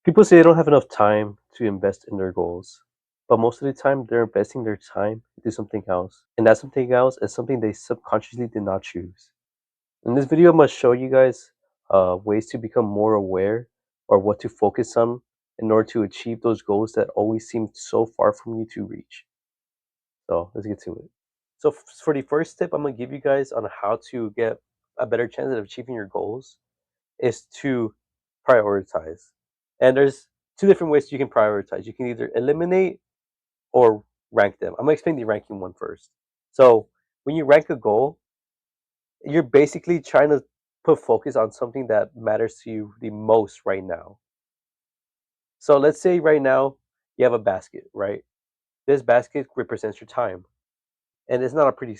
People say they don't have enough time to invest in their goals, but most of the time they're investing their time into something else. And that something else is something they subconsciously did not choose. In this video, I'm going to show you guys ways to become more aware or what to focus on in order to achieve those goals that always seem so far from you to reach. So let's get to it. So for the first tip I'm going to give you guys on how to get a better chance of achieving your goals is to prioritize. And there's two different ways you can prioritize. You can either eliminate or rank them. I'm gonna explain the ranking one first. So when you rank a goal, you're basically trying to put focus on something that matters to you the most right now. So let's say right now you have a basket, right? This basket represents your time, and it's not a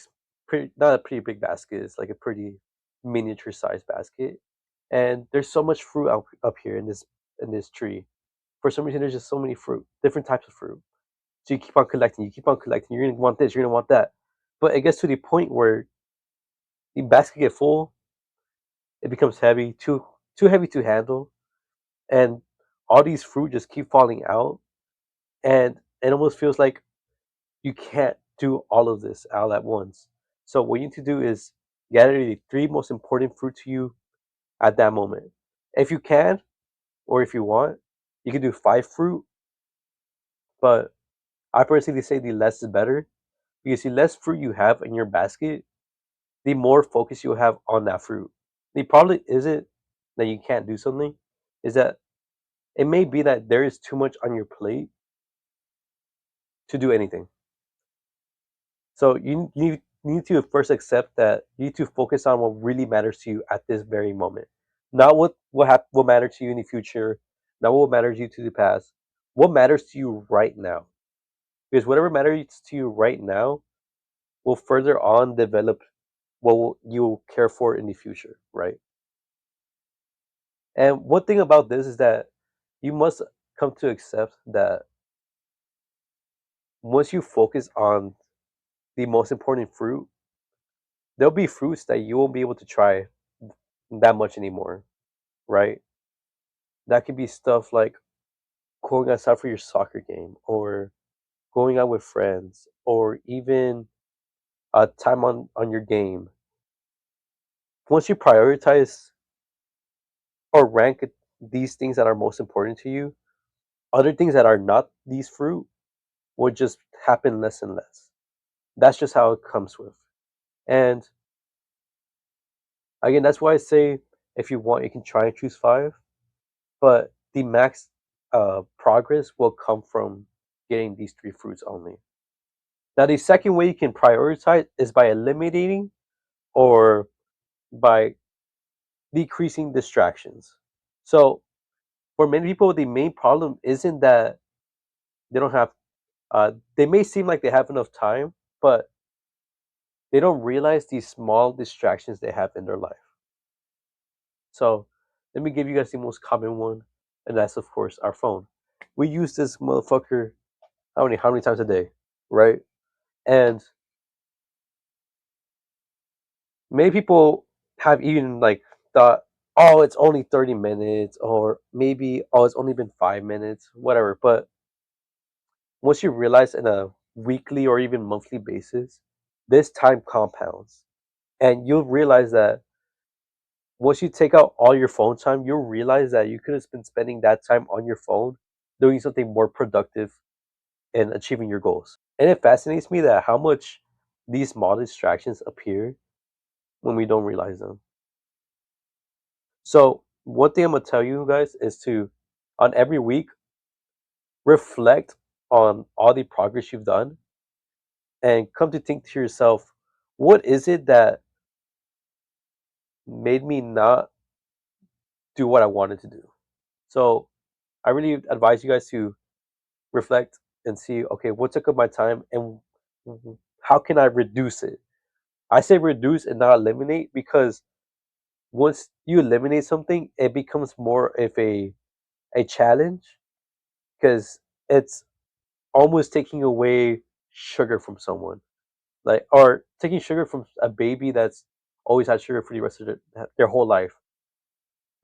not a pretty big basket. It's like a pretty miniature sized basket, and there's so much fruit up here in this tree. For some reason, there's just so many fruit, different types of fruit. So you keep on collecting, you keep on collecting. You're gonna want this, you're gonna want that, but it gets to the point where the basket get full. It becomes heavy, too heavy to handle, and all these fruit just keep falling out, and it almost feels like you can't do all of this all at once. So what you need to do is gather the three most important fruit to you at that moment. If you can, or if you want, you can do five fruit, but I personally say the less is better because the less fruit you have in your basket, the more focus you have on that fruit. The problem isn't that you can't do something, is that it may be that there is too much on your plate to do anything. So you need to first accept that you need to focus on what really matters to you at this very moment, not what matters to you in the future, not what matters to you to the past. What matters to you right now? Because whatever matters to you right now will further on develop you'll care for in the future, right? And one thing about this is that you must come to accept that once you focus on the most important fruit, there'll be fruits that you won't be able to try that much anymore, right? That could be stuff like going outside for your soccer game or going out with friends or even time on your game. Once you prioritize or rank these things that are most important to you, other things that are not these fruit will just happen less and less. That's just how it comes with. And again, that's why I say if you want, you can try and choose five, but the max progress will come from getting these three fruits only. Now, the second way you can prioritize is by eliminating or by decreasing distractions. So, for many people, the main problem isn't that they don't have, they may seem like they have enough time, but they don't realize these small distractions they have in their life. So, let me give you guys the most common one, and that's, of course, our phone. We use this motherfucker how many times a day, right? And many people have even like thought, oh, it's only 30 minutes, or maybe, oh, it's only been 5 minutes, whatever. But once you realize in a weekly or even monthly basis, this time compounds. And you'll realize that once you take out all your phone time, you'll realize that you could have been spending that time on your phone doing something more productive and achieving your goals. And it fascinates me that how much these small distractions appear when we don't realize them. So one thing I'm gonna tell you guys is to, on every week, reflect on all the progress you've done and come to think to yourself, what is it that made me not do what I wanted to do? So I really advise you guys to reflect and see, okay, what took up my time and how can I reduce it? I say reduce and not eliminate because once you eliminate something, it becomes more of a challenge because it's almost taking away sugar from someone, like or taking sugar from a baby that's always had sugar for the rest of their whole life.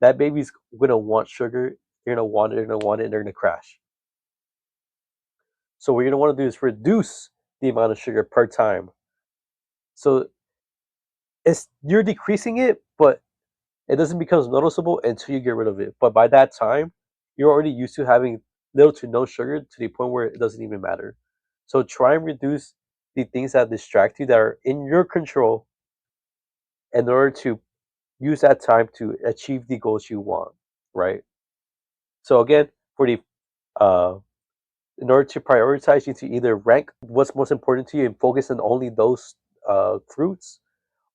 That baby's gonna want sugar you're gonna want it, you're gonna want it, and they're gonna crash. So what you're gonna want to do is reduce the amount of sugar per time. So it's you're decreasing it, but it doesn't become noticeable until you get rid of it. But by that time, you're already used to having little to no sugar to the point where it doesn't even matter. So try and reduce the things that distract you that are in your control in order to use that time to achieve the goals you want, right? So again, for the uh, in order to prioritize, you need to either rank what's most important to you and focus on only those fruits,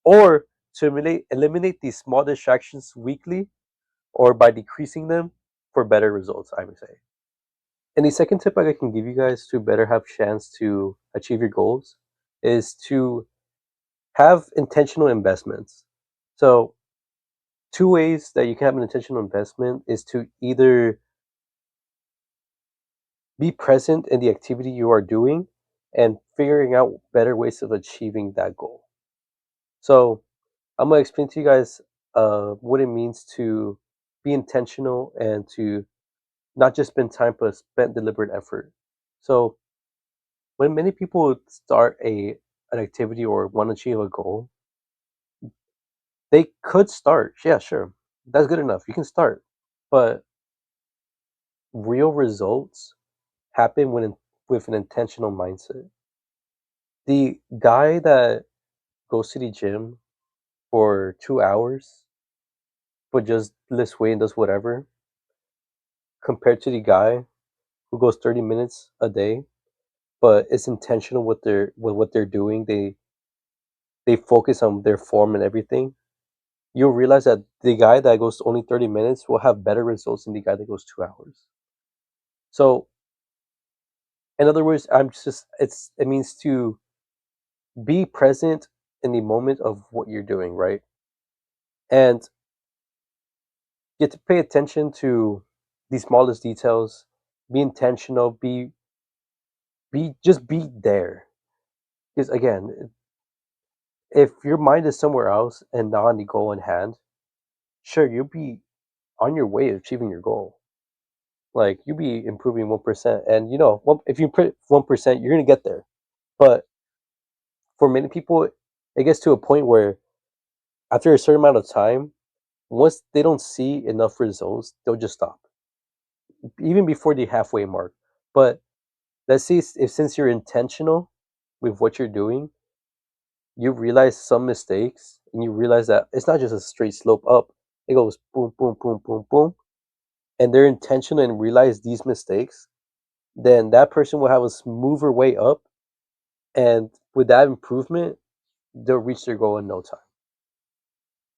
or to eliminate these small distractions weekly or by decreasing them for better results, I would say. And the second tip I can give you guys to better have chance to achieve your goals is to have intentional investments. So two ways that you can have an intentional investment is to either be present in the activity you are doing and figuring out better ways of achieving that goal. So I'm gonna explain to you guys what it means to be intentional and to not just spend time but spend deliberate effort. So when many people start an activity or want to achieve a goal, they could start. Yeah, sure. That's good enough. You can start. But real results happen with an intentional mindset. The guy that goes to the gym for 2 hours but just lifts weight and does whatever, compared to the guy who goes 30 minutes a day but is intentional with what they're doing. They focus on their form and everything. You'll realize that the guy that goes only 30 minutes will have better results than the guy that goes 2 hours. So in other words, it means to be present in the moment of what you're doing, right? And get to pay attention to the smallest details, be intentional, be there. Because again, if your mind is somewhere else and not on the goal in hand, sure, you'll be on your way to achieving your goal. Like you'll be improving 1%, and if you put 1%, you're gonna get there. But for many people, it gets to a point where after a certain amount of time, once they don't see enough results, they'll just stop, even before the halfway mark. But let's see if since you're intentional with what you're doing, you realize some mistakes, and you realize that it's not just a straight slope up. It goes boom, boom, boom, boom, boom, and they're intentional and realize these mistakes. Then that person will have a smoother way up, and with that improvement, they'll reach their goal in no time.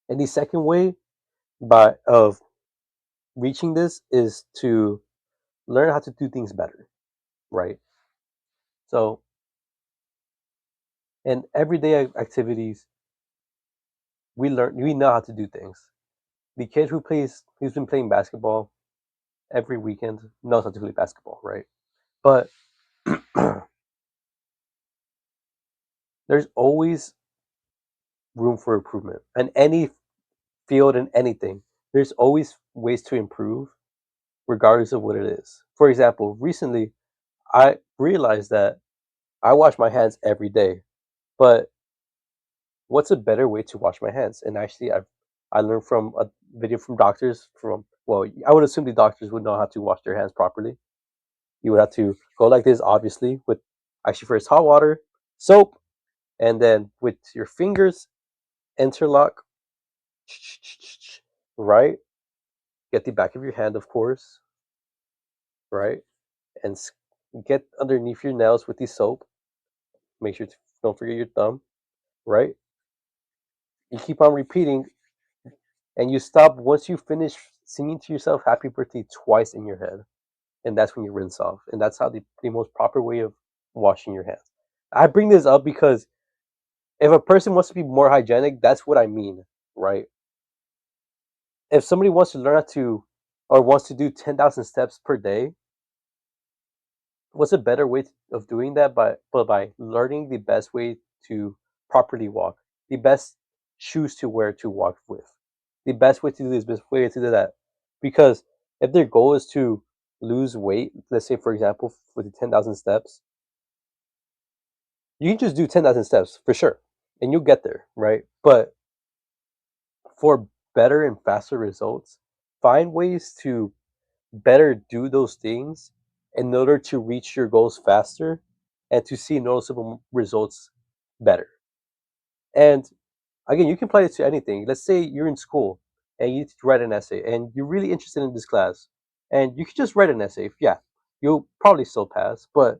And the second way by of reaching this is to learn how to do things better, right? So in everyday activities, we know how to do things. The kid who's been playing basketball every weekend knows how to play basketball, right? But there's always room for improvement in any field and anything. There's always ways to improve, regardless of what it is. For example, recently I realized that I wash my hands every day, but what's a better way to wash my hands? And actually, I learned from a video from doctors. I would assume the doctors would know how to wash their hands properly. You would have to go like this, obviously, with actually first hot water, soap, and then with your fingers interlock, right? Get the back of your hand, of course, right, and get underneath your nails with the soap. Make sure to don't forget your thumb, right? You keep on repeating, and you stop once you finish singing to yourself "Happy Birthday" twice in your head, and that's when you rinse off. And that's how the most proper way of washing your hands. I bring this up because if a person wants to be more hygienic, that's what I mean, right? If somebody wants to learn how to or wants to do 10,000 steps per day, what's a better way of doing that by learning the best way to properly walk, the best shoes to wear to walk with, the best way to do this, best way to do that, because If their goal is to lose weight, let's say for example for the 10,000 steps, you can just do 10,000 steps for sure, and you'll get there, right? But for better and faster results, find ways to better do those things in order to reach your goals faster and to see noticeable results better. And again, you can apply it to anything. Let's say you're in school and you need to write an essay and you're really interested in this class and you can just write an essay. Yeah, you'll probably still pass, but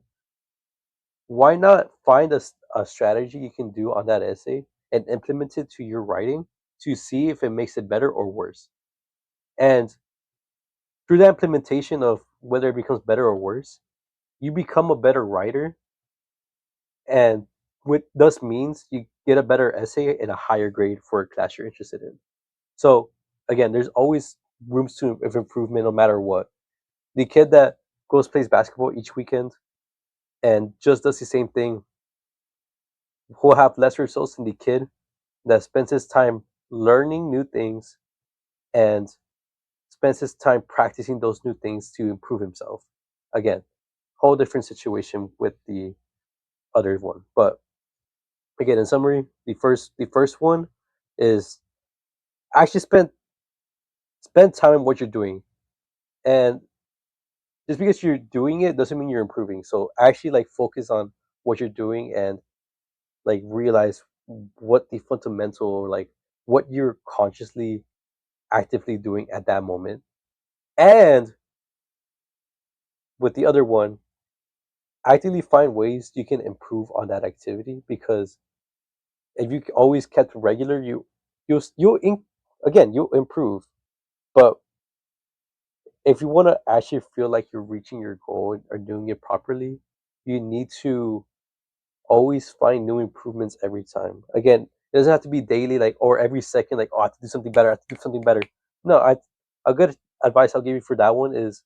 why not find a strategy you can do on that essay and implement it to your writing to see if it makes it better or worse? And through that implementation of whether it becomes better or worse, you become a better writer, and what thus means you get a better essay and a higher grade for a class you're interested in. So again, there's always rooms to of improvement no matter what. The kid that goes plays basketball each weekend and just does the same thing will have less results than the kid that spends his time learning new things and spends his time practicing those new things to improve himself. Again, whole different situation with the other one. But again, in summary, the first one is actually spend time on what you're doing. And just because you're doing it doesn't mean you're improving. So actually like focus on what you're doing and like realize what the fundamental or like what you're consciously actively doing at that moment. And with the other one, actively find ways you can improve on that activity because if you always kept regular, again you'll improve. But if you want to actually feel like you're reaching your goal or doing it properly, you need to always find new improvements every time. Again, it doesn't have to be daily, like or every second, like oh, I have to do something better. I have to do something better. No, I a good advice I'll give you for that one is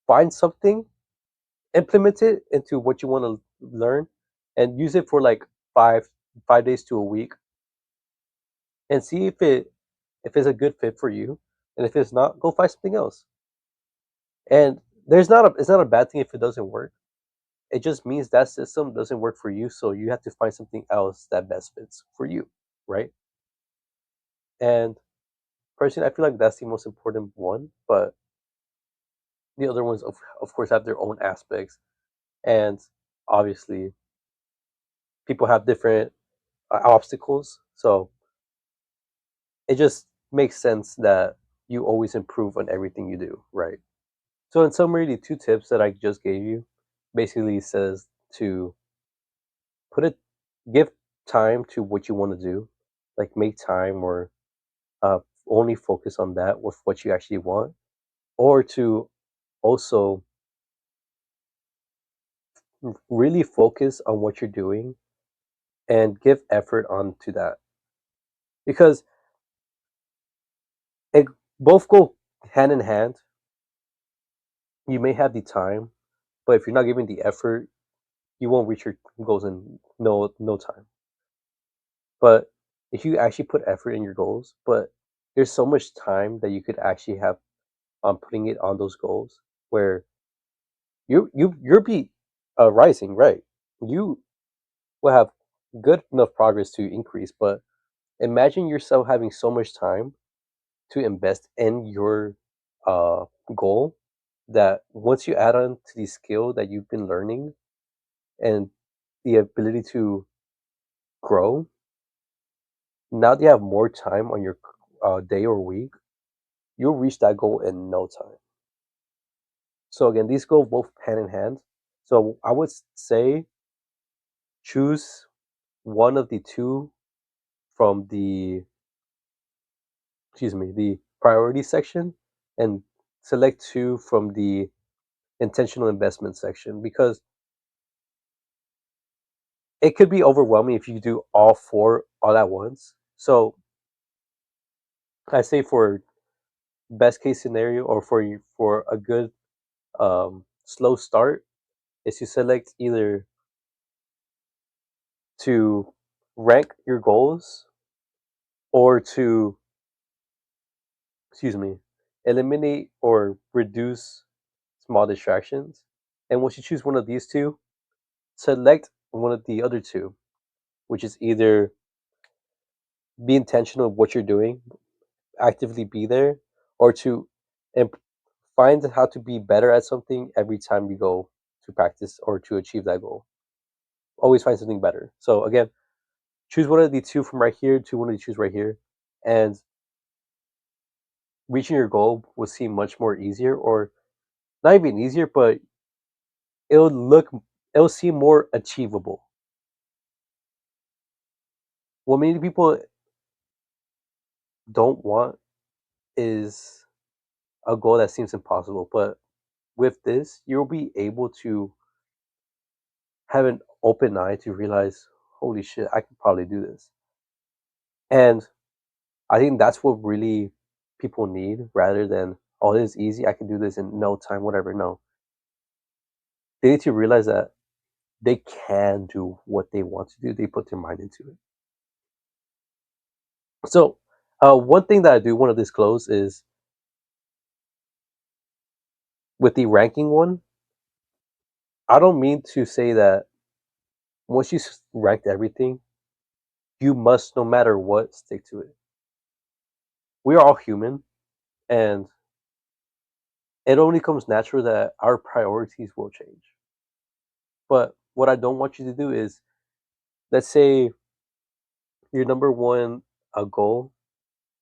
find something, implement it into what you want to learn, and use it for like five 5 days to a week, and see if it's a good fit for you. And if it's not, go find something else. And it's not a bad thing if it doesn't work. It just means that system doesn't work for you, so you have to find something else that best fits for you, right? And personally, I feel like that's the most important one, but the other ones, of course, have their own aspects. And obviously, people have different obstacles. So it just makes sense that you always improve on everything you do, right? So, in summary, the two tips that I just gave you basically says to put it, give time to what you want to do, like make time or uh, only focus on that with what you actually want, or to also really focus on what you're doing and give effort onto that because it both go hand in hand. You may have the time, but if you're not giving the effort, you won't reach your goals in no time. But if you actually put effort in your goals, but there's so much time that you could actually have on putting it on those goals where you'll be rising, right? You will have good enough progress to increase, but imagine yourself having so much time to invest in your uh, goal that once you add on to the skill that you've been learning and the ability to grow, now that you have more time on your day or week, you'll reach that goal in no time. So again, these go both hand in hand. So I would say choose one of the two from the priority section and select two from the intentional investment section because it could be overwhelming if you do all four all at once. So I say for best case scenario or for a good slow start is to select either to rank your goals or to excuse me eliminate or reduce small distractions. And once you choose one of these two, select one of the other two, which is either be intentional of what you're doing, actively be there, or to imp- find how to be better at something every time you go to practice or to achieve that goal. Always find something better. So again, choose one of the two from right here to one of the choose right here, and reaching your goal will seem much more easier, or not even easier, but it'll look it'll seem more achievable. What many people don't want is a goal that seems impossible, but with this, you'll be able to have an open eye to realize, holy shit, I can probably do this. And I think that's what really people need rather than, oh, this is easy, I can do this in no time, whatever. No. They need to realize that they can do what they want to do. They put their mind into it. So, one thing that I do want to disclose is with the ranking one, I don't mean to say that once you ranked everything, you must, no matter what, stick to it. We are all human, and it only comes natural that our priorities will change. But what I don't want you to do is, let's say your number one goal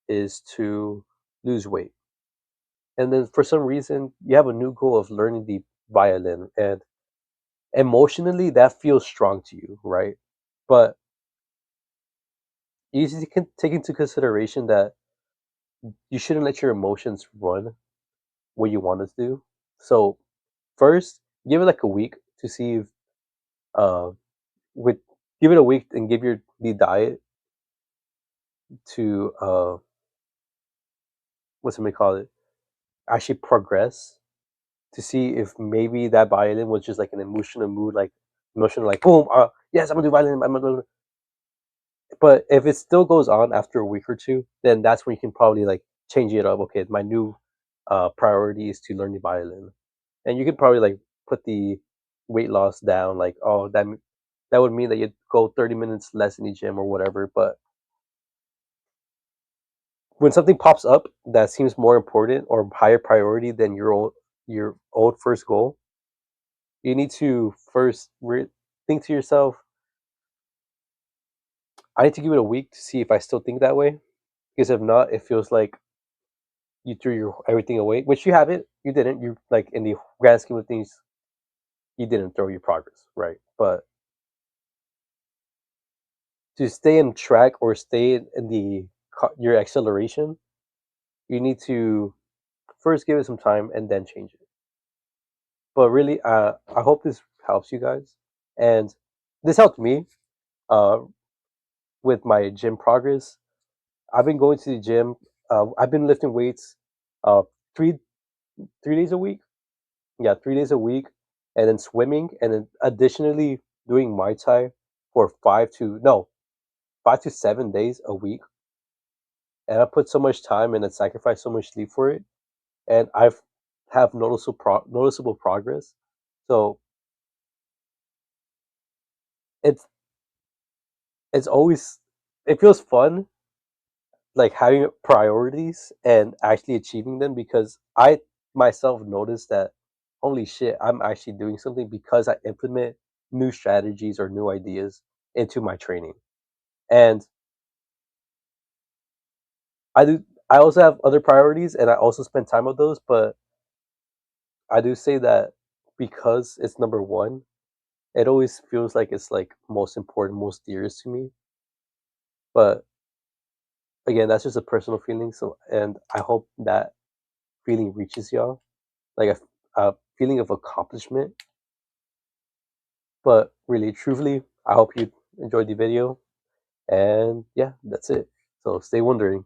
is to lose weight, and then for some reason you have a new goal of learning the violin, and emotionally that feels strong to you, right? But you need to take into consideration that you shouldn't let your emotions run what you want to do. So first, give it like a week to see if uh with give it a week and give your the diet to what's it may call it actually progress, to see if maybe that violin was just like an emotional mood, like emotional, like boom, yes, I'm gonna do violin, I'm gonna do. But if it still goes on after a week or two, then that's when you can probably like change it up. Okay, my new priority is to learn the violin, and you could probably like put the weight loss down. Like, oh, that would mean that you go 30 minutes less in the gym or whatever. But when something pops up that seems more important or higher priority than your old first goal, you need to first think to yourself, I need to give it a week to see if I still think that way. Because if not, it feels like you threw your everything away, which you haven't. You didn't. You like in the grand scheme of things, you didn't throw your progress, right? But to stay in track or stay in the your acceleration, you need to first give it some time and then change it. But really, I hope this helps you guys, and this helped me uh, with my gym progress. I've been going to the gym. I've been lifting weights uh, three 3 days a week. Yeah, 3 days a week, and then swimming, and then additionally doing Muay Thai for 5 to 7 days a week. And I put so much time and then sacrifice so much sleep for it, and I've have noticeable progress. So it's it's always it feels fun like having priorities and actually achieving them, because I myself noticed that holy shit, I'm actually doing something because I implement new strategies or new ideas into my training. And I also have other priorities and I also spend time on those, but I do say that because it's number one, it always feels like it's like most important, most dearest to me. But again, that's just a personal feeling. So, and I hope that feeling reaches y'all, like a feeling of accomplishment. But really, truthfully, I hope you enjoyed the video. And yeah, that's it. So stay wondering.